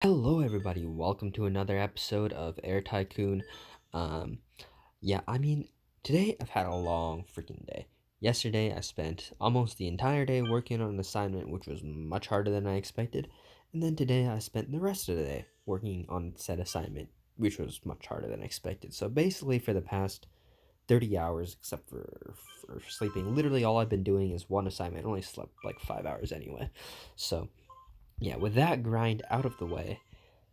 Hello, everybody. Welcome to another episode of Air Tycoon. Um, Today I've had a long freaking day. Yesterday I spent almost the entire day working on an assignment, which was much harder than I expected. And then today I spent the rest of the day working on said assignment, which was much harder than expected. So basically, for the past 30 hours, except for sleeping, literally all I've been doing is one assignment. I only slept like 5 hours anyway. So, yeah, with that grind out of the way,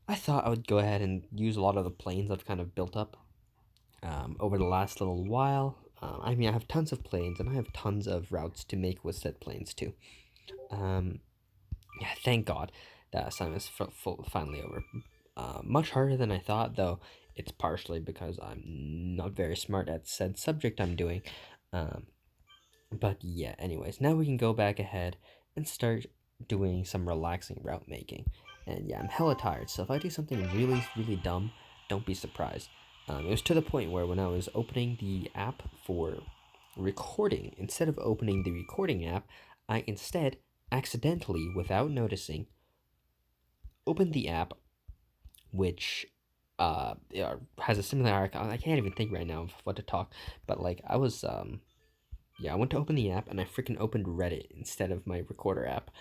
I thought I would go ahead and use a lot of the planes I've kind of built up over the last little while. I have tons of planes and I have tons of routes to make with said planes too. Um, yeah, thank God that assignment is finally over. Much harder than I thought, though. It's partially because I'm not very smart at said subject I'm doing. Um, but yeah, anyways, now we can go back ahead and start doing some relaxing route making. And yeah, I'm hella tired, so if I do something really, really dumb, don't be surprised. It was to the point where when I was opening the app for recording, instead of opening the recording app, I instead accidentally, without noticing, opened the app which yeah, has a similar icon. I can't even think right now of what to talk, but like yeah, I went to open the app and I freaking opened Reddit instead of my recorder app.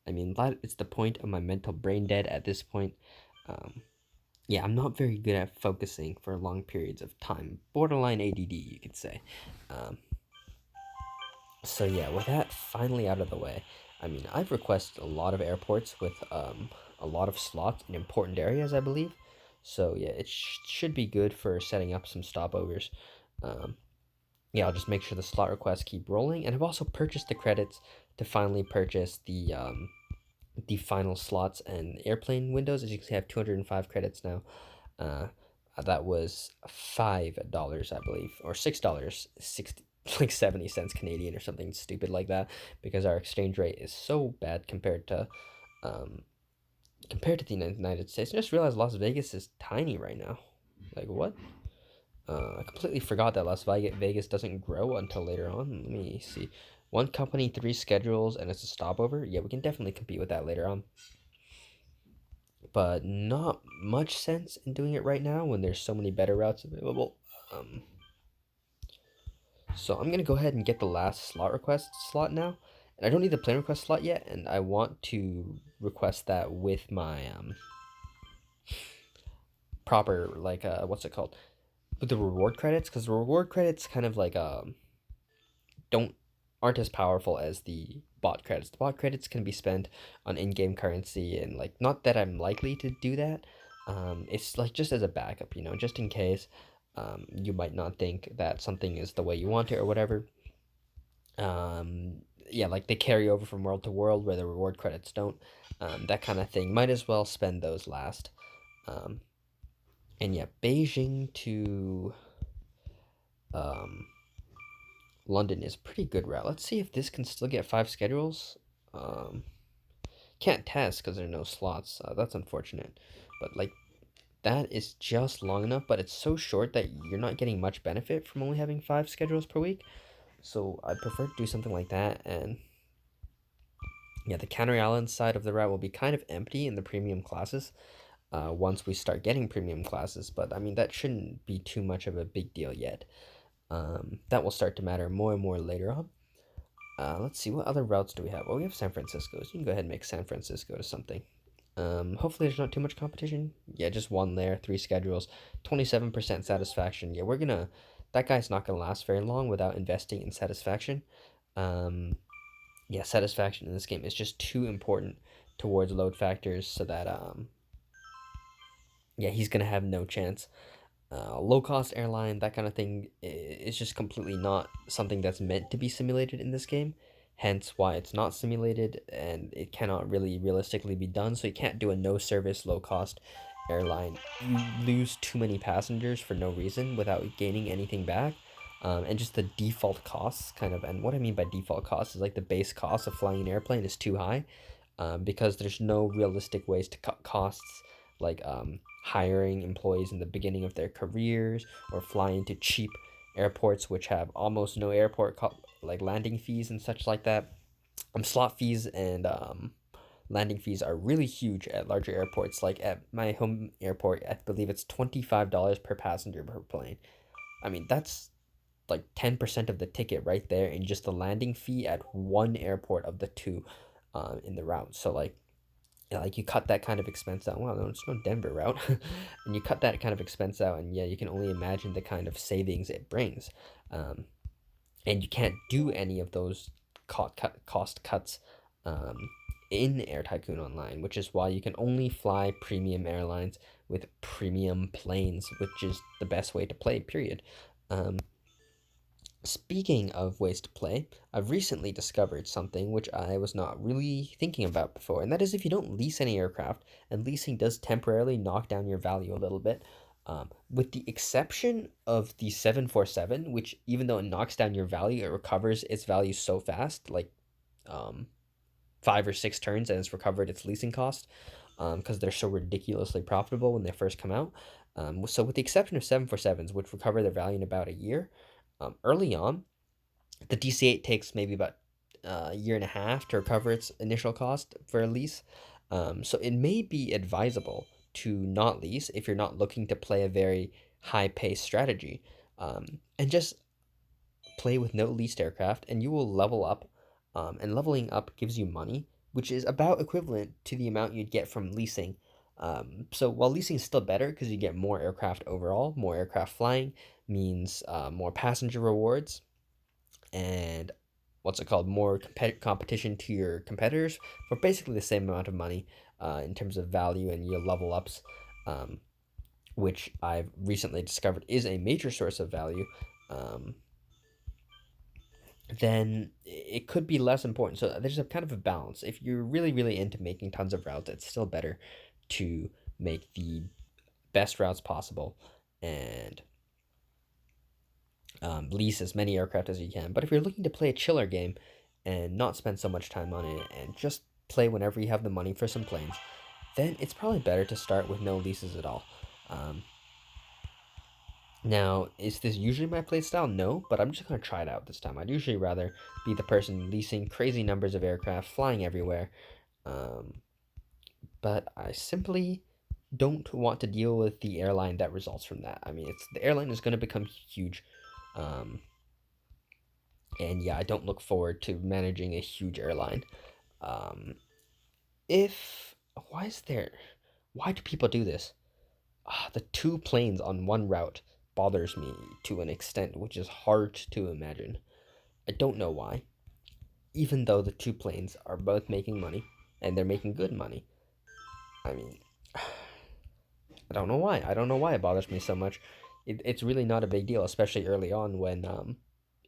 I mean, that is the point of my mental brain dead at this point. Um, yeah, I'm not very good at focusing for long periods of time. Borderline ADD, you could say. Um, so yeah, with that finally out of the way, I've requested a lot of airports with a lot of slots in important areas, I believe. So yeah, it should be good for setting up some stopovers. Um, yeah, I'll just make sure the slot requests keep rolling, and I've also purchased the credits to finally purchase the final slots and airplane windows. As you can see, I have 205 credits now. Uh, that was $5, I believe, or $6, 60 like 70 cents Canadian or something stupid like that, because our exchange rate is so bad um, compared to the United States. I just realized Las Vegas is tiny right now. Like what? I completely forgot that Las Vegas doesn't grow until later on. Let me see. One company, three schedules, and it's a stopover. Yeah, we can definitely compete with that later on. But not much sense in doing it right now when there's so many better routes available. Um, so I'm going to go ahead and get the last slot request slot now. And I don't need the plane request slot yet, and I want to request that with my proper, like, what's it called? With the reward credits, because the reward credits kind of like don't aren't as powerful as the bot credits. The bot credits can be spent on in-game currency, and like not that I'm likely to do that. It's like just as a backup, just in case you might not think that something is the way you want it or whatever. Yeah, like they carry over from world to world where the reward credits don't. That kind of thing. Might as well spend those last. Um, and yeah, Beijing to um, London is a pretty good route. Let's see if this can still get 5 schedules. Um, can't test because there are no slots. That's unfortunate. But like that is just long enough, but it's so short that you're not getting much benefit from only having 5 schedules per week. So I prefer to do something like that. And yeah, the Canary Islands side of the route will be kind of empty in the premium classes once we start getting premium classes. But that shouldn't be too much of a big deal yet. That will start to matter more and more later on. Let's see, what other routes do we have? Well, we have San Francisco, so you can go ahead and make San Francisco to something. Hopefully there's not too much competition. Yeah, just one there, 3 schedules, 27% satisfaction. Yeah, that guy's not gonna last very long without investing in satisfaction. Um, yeah, satisfaction in this game is just too important towards load factors, so that yeah, he's gonna have no chance. Low cost airline, that kind of thing, is just completely not something that's meant to be simulated in this game. Hence why it's not simulated and it cannot really realistically be done. So you can't do a no service, low cost airline. You lose too many passengers for no reason without gaining anything back. And just the default costs, kind of, and what I mean by default costs is like the base cost of flying an airplane is too high, because there's no realistic ways to cut costs, like hiring employees in the beginning of their careers or flying to cheap airports which have almost no like landing fees and such like that, slot fees and landing fees are really huge at larger airports. Like at my home airport, I believe it's $25 per passenger per plane. I mean, that's like 10% of the ticket right there in just the landing fee at one airport of the two in the route. So like, yeah, like you cut that kind of expense out. Well, no, it's no Denver route, and you cut that kind of expense out, and yeah, you can only imagine the kind of savings it brings. Um, and you can't do any of those cost cuts um, in Air Tycoon Online, which is why you can only fly premium airlines with premium planes, which is the best way to play. Period. Um, Speaking of ways to play, I've recently discovered something which I was not really thinking about before, and that is if you don't lease any aircraft, and leasing does temporarily knock down your value a little bit, with the exception of the 747, which even though it knocks down your value, it recovers its value so fast, like um, 5 or 6 turns, and it's recovered its leasing cost because they're so ridiculously profitable when they first come out. So with the exception of 747s, which recover their value in about a year, early on, the DC-8 takes maybe about a year and a half to recover its initial cost for a lease. So it may be advisable to not lease if you're not looking to play a very high pace strategy, and just play with no leased aircraft, and you will level up. And leveling up gives you money, which is about equivalent to the amount you'd get from leasing. So while leasing is still better because you get more aircraft overall, more aircraft flying means more passenger rewards and what's it called, more competition to your competitors for basically the same amount of money in terms of value and your level ups, um, which I've recently discovered is a major source of value. Um, then it could be less important. So there's a kind of a balance. If you're really, really into making tons of routes, it's still better to make the best routes possible and lease as many aircraft as you can. But if you're looking to play a chiller game and not spend so much time on it and just play whenever you have the money for some planes, then it's probably better to start with no leases at all. Um, Now, is this usually my playstyle? No, but I'm just going to try it out this time. I'd usually rather be the person leasing crazy numbers of aircraft, flying everywhere, um, but I simply don't want to deal with the airline that results from that. I mean, the airline is going to become huge, um, and yeah, I don't look forward to managing a huge airline. Um, if why is there, why do people do this? The two planes on one route bothers me to an extent which is hard to imagine. I don't know why. Even though the two planes are both making money and they're making good money. I mean, I don't know why. I don't know why it bothers me so much. It's really not a big deal, especially early on when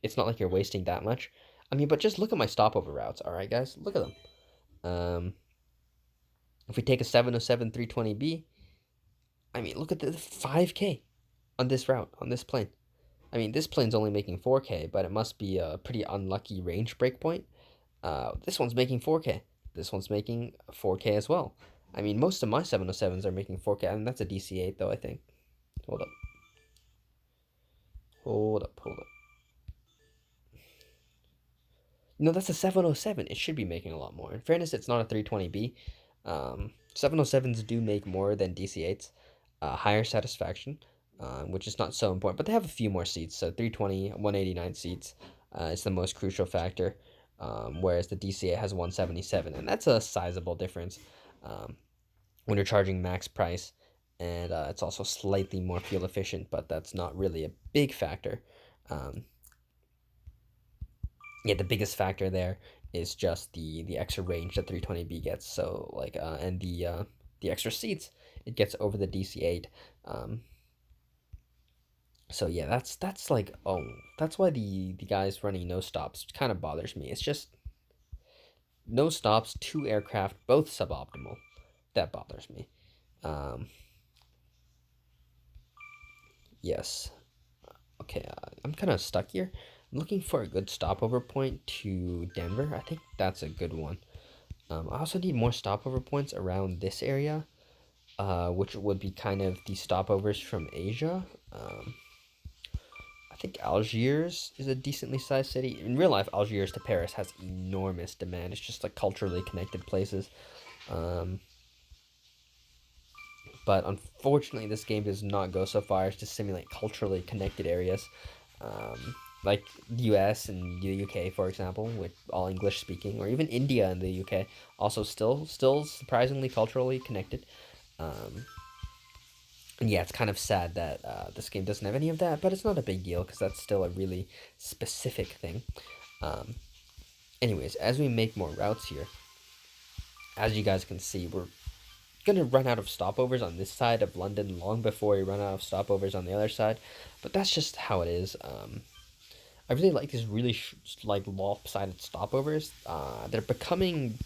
it's not like you're wasting that much. I mean, but just look at my stopover routes, all right, guys? Look at them. Um, if we take a 707 320B, I mean, look at the 5K on this route, on this plane. I mean, this plane's only making 4K, but it must be a pretty unlucky range breakpoint. This one's making 4K. This one's making 4K as well. I mean, most of my 707s are making 4K. I mean, that's a DC-8, though, I think. Hold up. Hold up, hold up. No, that's a 707. It should be making a lot more. In fairness, it's not a 320B. 707s do make more than DC-8s. Higher satisfaction, which is not so important, but they have a few more seats. So 320, 189 seats is the most crucial factor, whereas the DCA has 177, and that's a sizable difference um, when you're charging max price. And it's also slightly more fuel efficient, but that's not really a big factor. Um, yeah, the biggest factor there is just the extra range that 320B gets. So like and the extra seats it gets over the DC-8. Um, so yeah, that's like, oh, that's why the guys running no stops kind of bothers me. It's just no stops, two aircraft, both suboptimal. That bothers me. Um, yes. Okay, I'm kind of stuck here. I'm looking for a good stopover point to Denver. I think that's a good one. I also need more stopover points around this area, which would be kind of the stopovers from Asia. I think Algiers is a decently sized city. In real life, Algiers to Paris has enormous demand. It's just like culturally connected places. Um, but unfortunately, this game does not go so far as to simulate culturally connected areas, um, like the U.S. and the U.K., for example, with all English speaking, or even India and the U.K. also still surprisingly culturally connected. Um, and yeah, it's kind of sad that this game doesn't have any of that, but it's not a big deal because that's still a really specific thing. Um, Anyways, as we make more routes here, as you guys can see, we're gonna run out of stopovers on this side of London long before we run out of stopovers on the other side, but that's just how it is. I really like these really like lopsided stopovers. They're becoming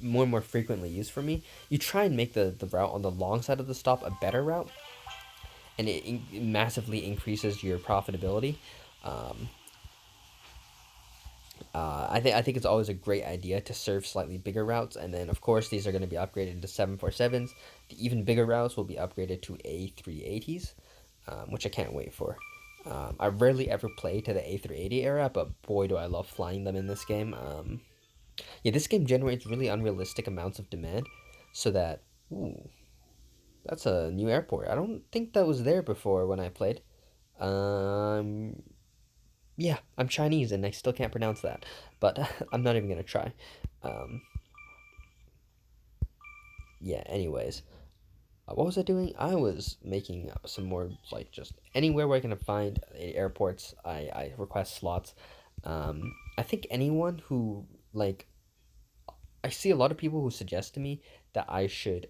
more and more frequently used for me. You try and make the route on the long side of the stop a better route, and it massively increases your profitability. Um, I think it's always a great idea to serve slightly bigger routes, and then of course these are going to be upgraded to 747s. The even bigger routes will be upgraded to A380s, which I can't wait for. I rarely ever play to the A380 era, but boy do I love flying them in this game. Yeah, this game generates really unrealistic amounts of demand, so that ooh, that's a new airport. I don't think that was there before when I played. Um, yeah, I'm Chinese and I still can't pronounce that, but I'm not even gonna try. Um, yeah, anyways, what was I doing? I was making some more, like, just anywhere where I can find airports, I request slots. I think anyone who, like, I see a lot of people who suggest to me that I should,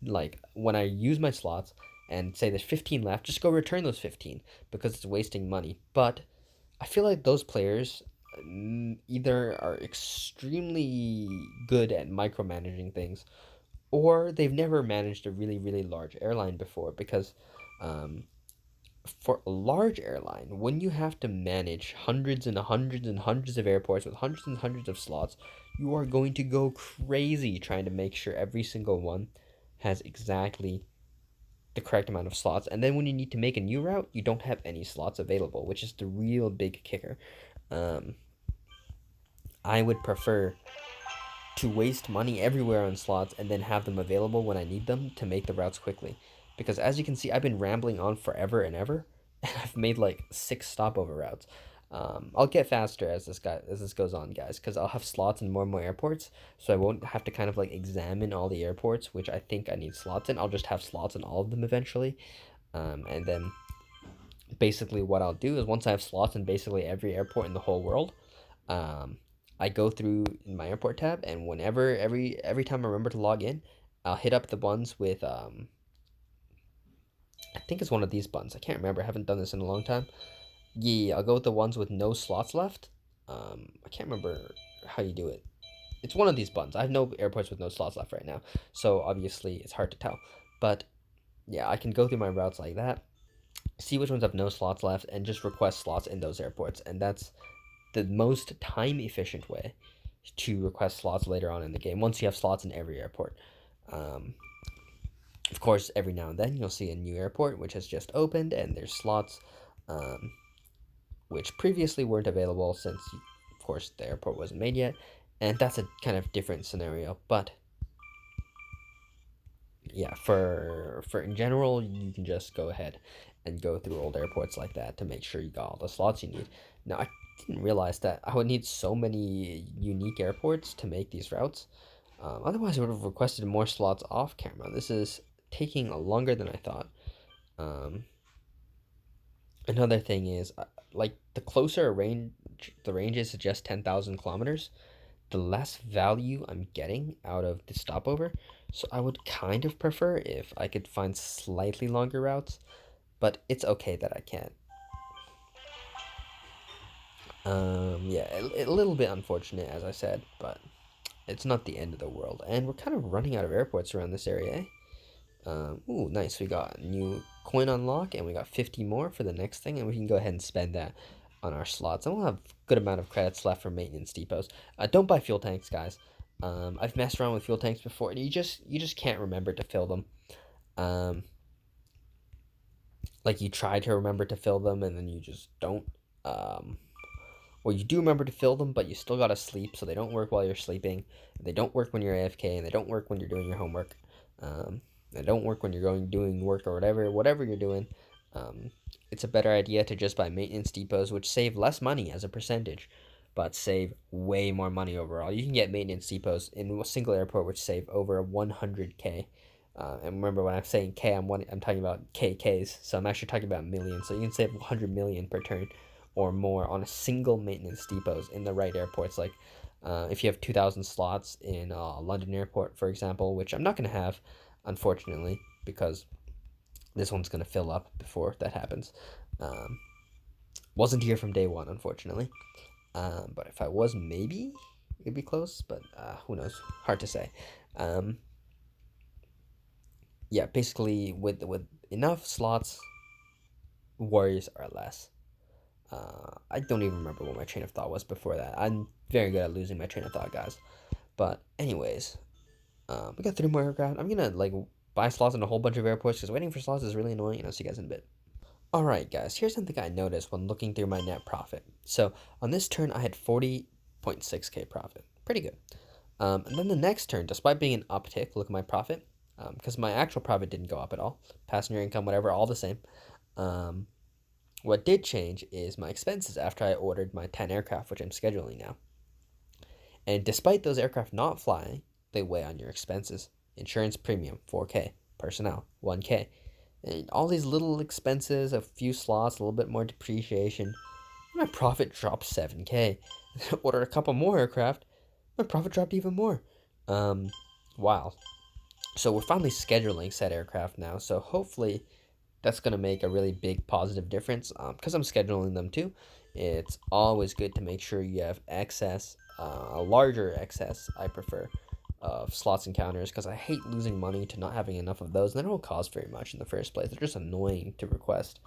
like, when I use my slots and say there's 15 left, just go return those 15 because it's wasting money. But I feel like those players either are extremely good at micromanaging things, or they've never managed a really, really large airline before. Because um, for a large airline, when you have to manage hundreds and hundreds and hundreds of airports with hundreds and hundreds of slots, you are going to go crazy trying to make sure every single one has exactly the correct amount of slots. And then when you need to make a new route, you don't have any slots available, which is the real big kicker. Um, I would prefer to waste money everywhere on slots and then have them available when I need them to make the routes quickly. Because as you can see, I've been rambling on forever and ever, and I've made like 6 stopover routes. I'll get faster as this goes on, guys, because I'll have slots in more and more airports, so I won't have to kind of like examine all the airports, which I think I need slots in. I'll just have slots in all of them eventually, and then basically what I'll do is once I have slots in basically every airport in the whole world, um, I go through in my airport tab, and whenever every time I remember to log in, I'll hit up the ones with I think it's one of these buttons. I can't remember. I haven't done this in a long time. Yeah, I'll go with the ones with no slots left. I can't remember how you do it. It's one of these buttons. I have no airports with no slots left right now, so obviously it's hard to tell. But yeah, I can go through my routes like that, see which ones have no slots left, and just request slots in those airports. And that's the most time efficient way to request slots later on in the game once you have slots in every airport. Um, of course, every now and then you'll see a new airport which has just opened and there's slots um, which previously weren't available since, of course, the airport wasn't made yet. And that's a kind of different scenario. But yeah, for in general, you can just go ahead and go through old airports like that to make sure you got all the slots you need. Now, I didn't realize that I would need so many unique airports to make these routes. Otherwise, I would have requested more slots off camera. This is taking longer than I thought. Um, Another thing is, like, the closer a range, the range is to just 10,000 kilometers, the less value I'm getting out of the stopover. So I would kind of prefer if I could find slightly longer routes, but it's okay that I can't. Yeah, a little bit unfortunate, as I said, but it's not the end of the world. And we're kind of running out of airports around this area, eh? Ooh, nice. We got a new coin unlock, and we got 50 more for the next thing, and we can go ahead and spend that on our slots. And we'll have a good amount of credits left for maintenance depots. Don't buy fuel tanks, guys. I've messed around with fuel tanks before, and you just can't remember to fill them. Um, like you try to remember to fill them, and then you just don't. Um, or you do remember to fill them, but you still gotta sleep, so they don't work while you're sleeping. They don't work when you're AFK, and they don't work when you're doing your homework. Um, they don't work when you're doing work or whatever you're doing. Um, it's a better idea to just buy maintenance depots, which save less money as a percentage, but save way more money overall. You can get maintenance depots in a single airport which save over 100K. And remember, when I'm saying K, I'm talking about KKs, so I'm actually talking about millions. So you can save 100 million per turn or more on a single maintenance depots in the right airports. Like if you have 2,000 slots in London Airport, for example, which I'm not going to have, unfortunately, because this one's going to fill up before that happens. Um, wasn't here from day one, unfortunately. But if I was, maybe it'd be close, but who knows? Hard to say. Um, yeah, basically, with enough slots, worries are less. I don't even remember what my train of thought was before that. I'm very good at losing my train of thought, guys. But anyways, we got 3 more aircraft. I'm gonna like buy slots in a whole bunch of airports because waiting for slots is really annoying. And I'll see you guys in a bit. All right, guys. Here's something I noticed when looking through my net profit. So on this turn, I had 40.6k profit. Pretty good. And then the next turn, despite being an uptick, look at my profit, because my actual profit didn't go up at all. Passenger income, whatever, all the same. Um, what did change is my expenses after I ordered my 10 aircraft, which I'm scheduling now. And despite those aircraft not flying, they weigh on your expenses. Insurance premium, 4K. Personnel, 1K. And all these little expenses, a few slots, a little bit more depreciation. My profit dropped 7K. Ordered a couple more aircraft, my profit dropped even more. Wow. So we're finally scheduling said aircraft now. So hopefully that's going to make a really big positive difference because I'm scheduling them too. It's always good to make sure you have excess, a larger excess, I prefer, of slots and counters because I hate losing money to not having enough of those. And they don't cost very much in the first place. They're just annoying to request.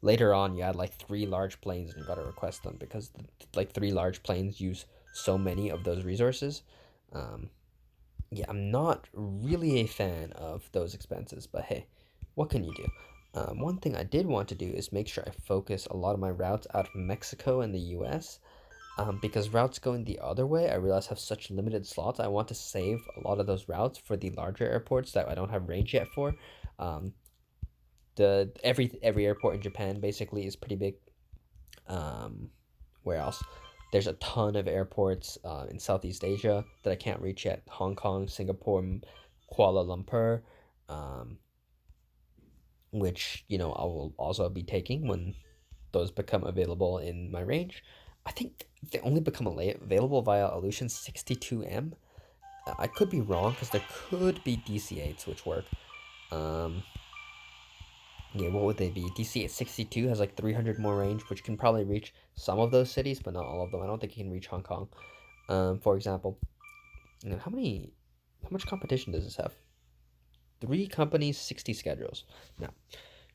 Later on, you had like 3 large planes and you got to request them because like 3 large planes use so many of those resources. Um, yeah, I'm not really a fan of those expenses, but hey, what can you do? One thing I did want to do is make sure I focus a lot of my routes out of Mexico and the US, because routes going the other way, I realize have such limited slots. I want to save a lot of those routes for the larger airports that I don't have range yet for. Um, every airport in Japan basically is pretty big. Um, where else? There's a ton of airports in Southeast Asia that I can't reach yet. Hong Kong, Singapore, Kuala Lumpur, um, which I will also be taking when those become available in my range. I think they only become available via Aleutian 62M. I could be wrong because there could be DC-8s which work. Um, yeah, what would they be? DC-8 62 has like 300 more range, which can probably reach some of those cities, but not all of them. I don't think it can reach Hong Kong. For example, how much competition does this have? 3 companies, 60 schedules. Now,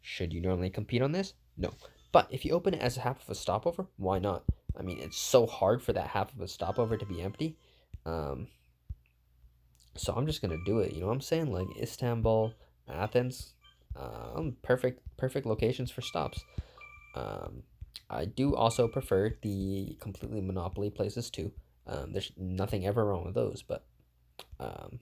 should you normally compete on this? No. But if you open it as half of a stopover, why not? I mean, it's so hard for that half of a stopover to be empty. Um, so I'm just gonna do it. You know what I'm saying? Like Istanbul, Athens, perfect locations for stops. Um, I do also prefer the completely monopoly places too. There's nothing ever wrong with those, but um,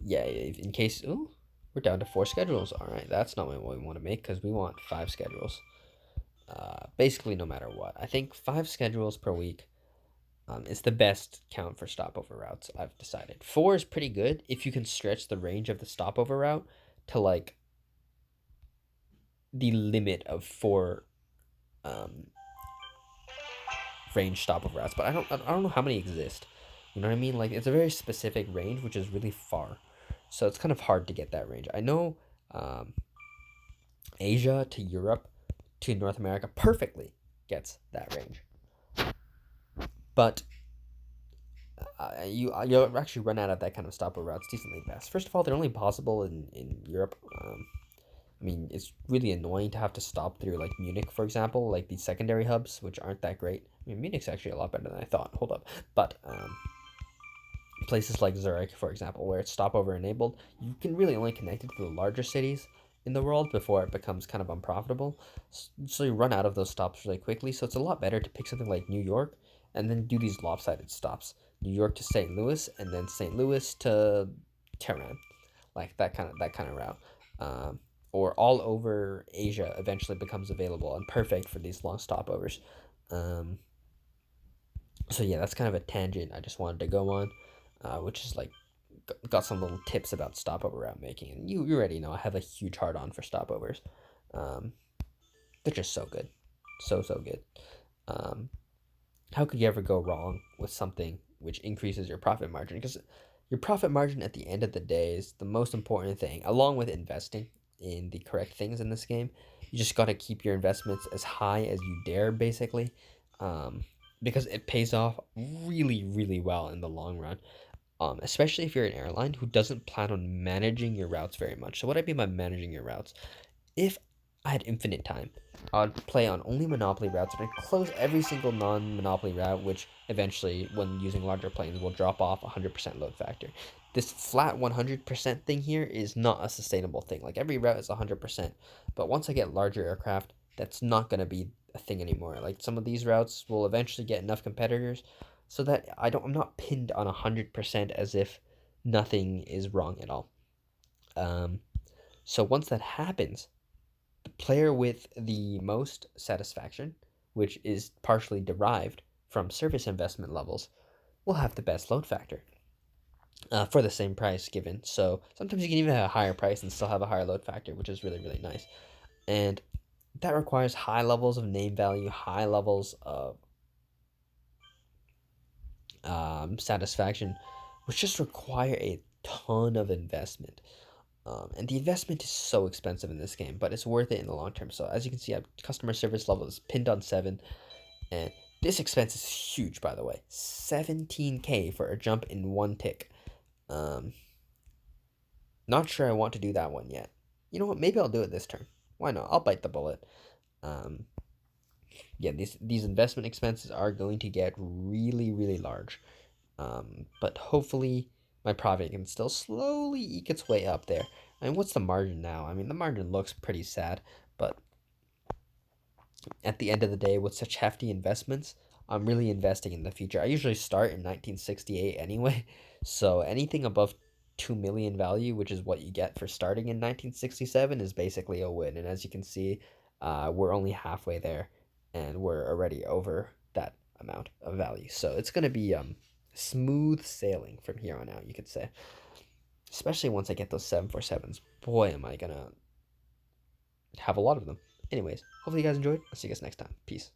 yeah, in case, oh, we're down to 4 schedules. All right, that's not what we want to make because we want 5 schedules. Basically, no matter what, I think 5 schedules per week is the best count for stopover routes. I've decided 4 is pretty good if you can stretch the range of the stopover route to like the limit of 4 um, range stopover routes. But I don't know how many exist. You know what I mean? Like it's a very specific range, which is really far, so it's kind of hard to get that range. I know um, Asia to Europe to North America perfectly gets that range, but you'll actually run out of that kind of stopover routes decently fast. First of all, they're only possible in Europe. I mean, it's really annoying to have to stop through like Munich, for example, like these secondary hubs, which aren't that great. I mean, Munich's actually a lot better than I thought. Hold up, but places like Zurich, for example, where it's stopover enabled, you can really only connect it to the larger cities, in the world before it becomes kind of unprofitable. So you run out of those stops really quickly. So it's a lot better to pick something like New York and then do these lopsided stops. New York to St. Louis and then St. Louis to Tehran, like that kind of route. Um, or all over Asia eventually becomes available and perfect for these long stopovers. Um, so yeah, that's kind of a tangent I just wanted to go on, which is like got some little tips about stopover route making. And you already know I have a huge heart on for stopovers. Um, they're just so good, so good. Um, how could you ever go wrong with something which increases your profit margin? Because your profit margin at the end of the day is the most important thing, along with investing in the correct things in this game. You just got to keep your investments as high as you dare, basically, um, because it pays off really, really well in the long run. Especially if you're an airline who doesn't plan on managing your routes very much. So what I mean by managing your routes, if I had infinite time, I'd play on only Monopoly routes and I'd close every single non-Monopoly route, which eventually, when using larger planes, will drop off 100% load factor. This flat 100% thing here is not a sustainable thing. Like every route is 100%, but once I get larger aircraft, that's not going to be a thing anymore. Like some of these routes will eventually get enough competitors so that I'm not pinned on 100% as if nothing is wrong at all. Um, so once that happens, the player with the most satisfaction, which is partially derived from service investment levels, will have the best load factor for the same price given. So sometimes you can even have a higher price and still have a higher load factor, which is really, really nice. And that requires high levels of name value, high levels of satisfaction, which just require a ton of investment. And the investment is so expensive in this game, but it's worth it in the long term. So as you can see, customer service level is pinned on 7, and this expense is huge, by the way. 17K for a jump in one tick. Um, Not sure I want to do that one yet. You know what? Maybe I'll do it this turn. Why not? I'll bite the bullet. Um, yeah, these investment expenses are going to get really, really large. But hopefully my profit can still slowly eke its way up there. I mean, what's the margin now? I mean, the margin looks pretty sad, but at the end of the day, with such hefty investments, I'm really investing in the future. I usually start in 1968 anyway, so anything above 2 million value, which is what you get for starting in 1967, is basically a win. And as you can see, we're only halfway there, and we're already over that amount of value. So it's going to be smooth sailing from here on out, you could say. Especially once I get those 747s. Boy, am I going to have a lot of them. Anyways, hopefully you guys enjoyed. I'll see you guys next time. Peace.